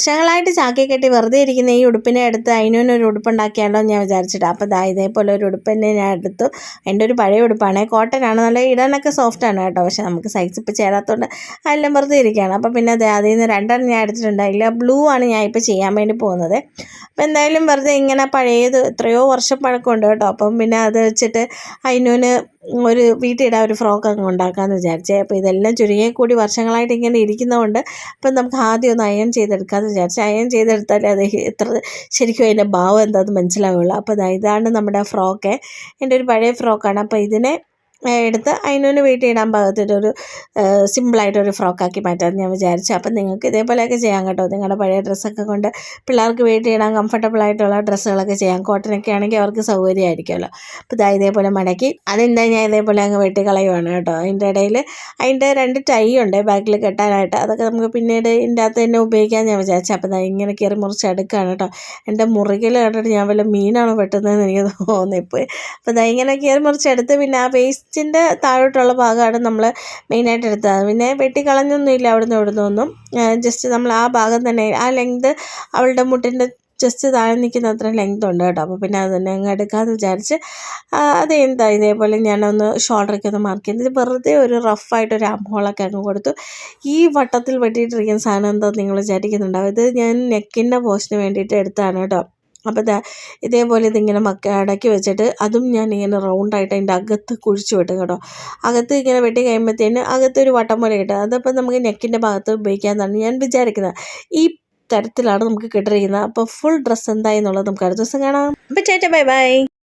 വർഷങ്ങളായിട്ട് ചാക്കി കെട്ടി വെറുതെ ഇരിക്കുന്ന ഈ ഉടുപ്പിനെ എടുത്ത് അതിനൊരു ഉടുപ്പുണ്ടാക്കിയാലോ എന്ന് ഞാൻ വിചാരിച്ചിട്ട്. അപ്പോൾ ഇതേപോലെ ഒരു ഉടുപ്പ് തന്നെ ഞാൻ എടുത്തു. എൻ്റെ ഒരു പഴയ ഉടുപ്പാണ്, കോട്ടനാണ്, നല്ല ഇടാനൊക്കെ സോഫ്റ്റാണ് കേട്ടോ. പക്ഷേ നമുക്ക് സൈസ് ഇപ്പോൾ ചേരാത്തതുകൊണ്ട് അതെല്ലാം വെറുതെ ഇരിക്കുകയാണ്. അപ്പോൾ പിന്നെ അതിൽ നിന്ന് 2 ഞാൻ എടുത്തിട്ടുണ്ട്. അതിൽ ബ്ലൂ ആണ് ഞാൻ ഇപ്പോൾ ചെയ്യാൻ വേണ്ടി പോകുന്നത്. അപ്പോൾ എന്തായാലും വെറുതെ ഇങ്ങനെ പഴയത് എത്രയോ വർഷം പഴക്കമുണ്ട് കേട്ടോ. അപ്പം പിന്നെ അത് വെച്ചിട്ട് അതിനൊരു വീട്ടിൽ ഇടാൻ ഒരു ഫ്രോക്ക് അങ്ങ് ഉണ്ടാക്കാമെന്ന് വിചാരിച്ചേ. അപ്പോൾ ഇതെല്ലാം ചുരുങ്ങി കൂടി വർഷങ്ങളായിട്ട് ഇങ്ങനെ ഇരിക്കുന്നതുകൊണ്ട് അപ്പം നമുക്ക് ആദ്യം ഒന്ന് അയൺ ചെയ്തെടുക്കാമെന്ന് വിചാരിച്ചു. അയൺ ചെയ്തെടുത്താൽ അത് ശരിക്കും അതിൻ്റെ ഭാവം എന്താണെന്ന് മനസ്സിലാവുള്ളൂ. അപ്പോൾ ഇതാണ് നമ്മുടെ ഫ്രോക്ക്. എൻ്റെ ഒരു പഴയ ഫ്രോക്കാണ്. അപ്പോൾ ഇതിനെ എടുത്ത് അതിനൊന്ന് വീട്ടിൽ ഇടാൻ പാകത്തിട്ടൊരു സിമ്പിളായിട്ടൊരു ഫ്രോക്കാക്കി മാറ്റാമെന്ന് ഞാൻ വിചാരിച്ചു. അപ്പം നിങ്ങൾക്ക് ഇതേപോലെയൊക്കെ ചെയ്യാം കേട്ടോ. നിങ്ങളുടെ പഴയ ഡ്രസ്സൊക്കെ കൊണ്ട് പിള്ളേർക്ക് വീട്ടിൽ ഇടാൻ കംഫർട്ടബിളായിട്ടുള്ള ഡ്രസ്സുകളൊക്കെ ചെയ്യാം. കോട്ടനൊക്കെ ആണെങ്കിൽ അവർക്ക് സൗകര്യമായിരിക്കുമല്ലോ. അപ്പോൾ ഇതേപോലെ മടക്കി അതിൻ്റെ ഞാൻ ഇതേപോലെ അങ്ങ് വെട്ടിക്കളയുവാണ് കേട്ടോ. അതിൻ്റെ ഇടയിൽ അതിൻ്റെ 2 ടൈ ഉണ്ട് ബാക്കിൽ കെട്ടാനായിട്ട്. അതൊക്കെ നമുക്ക് പിന്നീട് ഇതിൻ്റെ അകത്ത് തന്നെ ഉപയോഗിക്കാൻ ഞാൻ വിചാരിച്ചു. അപ്പോൾ ഇങ്ങനെ കയറി മുറിച്ചെടുക്കുകയാണ് കേട്ടോ. എൻ്റെ മുറികൾ കണ്ടിട്ട് ഞാൻ വല്ല മീനാണോ വെട്ടുന്നതെന്ന് എനിക്ക് തോന്നിപ്പോയി. അപ്പോൾ ഇങ്ങനെ കയറി മുറിച്ചെടുത്ത് പിന്നെ ആ വേസ്റ്റിൻ്റെ താഴോട്ടുള്ള ഭാഗമാണ് നമ്മൾ മെയിനായിട്ട് എടുത്തത്. പിന്നെ വെട്ടിക്കളഞ്ഞൊന്നുമില്ല അവിടുന്ന് ഇവിടുന്നൊന്നും. ജസ്റ്റ് നമ്മൾ ആ ഭാഗം തന്നെ ആ ലെങ്ത് അവളുടെ മുട്ടിൻ്റെ ജസ്റ്റ് താഴെ നിൽക്കുന്ന അത്ര ലെങ്ത് ഉണ്ട് കേട്ടോ. അപ്പോൾ പിന്നെ അത് തന്നെ അങ്ങ് എടുക്കാമെന്ന് വിചാരിച്ച് ഇതേപോലെ ഞാനൊന്ന് ഷോൾഡറൊക്കെ ഒന്ന് മാർക്ക് ചെയ്ത് വെറുതെ ഒരു റഫായിട്ടൊരു ആംഹോളൊക്കെ അങ്ങ് കൊടുത്തു. ഈ വട്ടത്തിൽ വെട്ടിയിട്ടിരിക്കുന്ന സാധനം എന്താ നിങ്ങൾ വിചാരിക്കുന്നുണ്ടാവും. ഇത് ഞാൻ നെക്കിൻ്റെ പോസ്റ്റിന് വേണ്ടിയിട്ട് എടുത്തതാണ് കേട്ടോ. അപ്പോൾ ഇതേപോലെ ഇതിങ്ങനെ അടക്കി വെച്ചിട്ട് അതും ഞാൻ ഇങ്ങനെ റൗണ്ടായിട്ട് അതിൻ്റെ അകത്ത് കുഴിച്ച് വെട്ടും കേട്ടോ. അകത്ത് ഇങ്ങനെ വെട്ടി കഴിയുമ്പോഴത്തേന് അകത്തൊരു വട്ടം പോലെ കിട്ടും. അതപ്പോൾ നമുക്ക് നെക്കിൻ്റെ ഭാഗത്ത് ഉപയോഗിക്കാമെന്നാണ് ഞാൻ വിചാരിക്കുന്നത്. ഈ തരത്തിലാണ് നമുക്ക് കിട്ടിയിരിക്കുന്നത്. അപ്പോൾ ഫുൾ ഡ്രസ്സ് എന്തായി എന്നുള്ളത് നമുക്ക് അടുത്ത ദിവസം കാണാം. അപ്പോൾ ചേട്ടാ ബൈ ബൈ.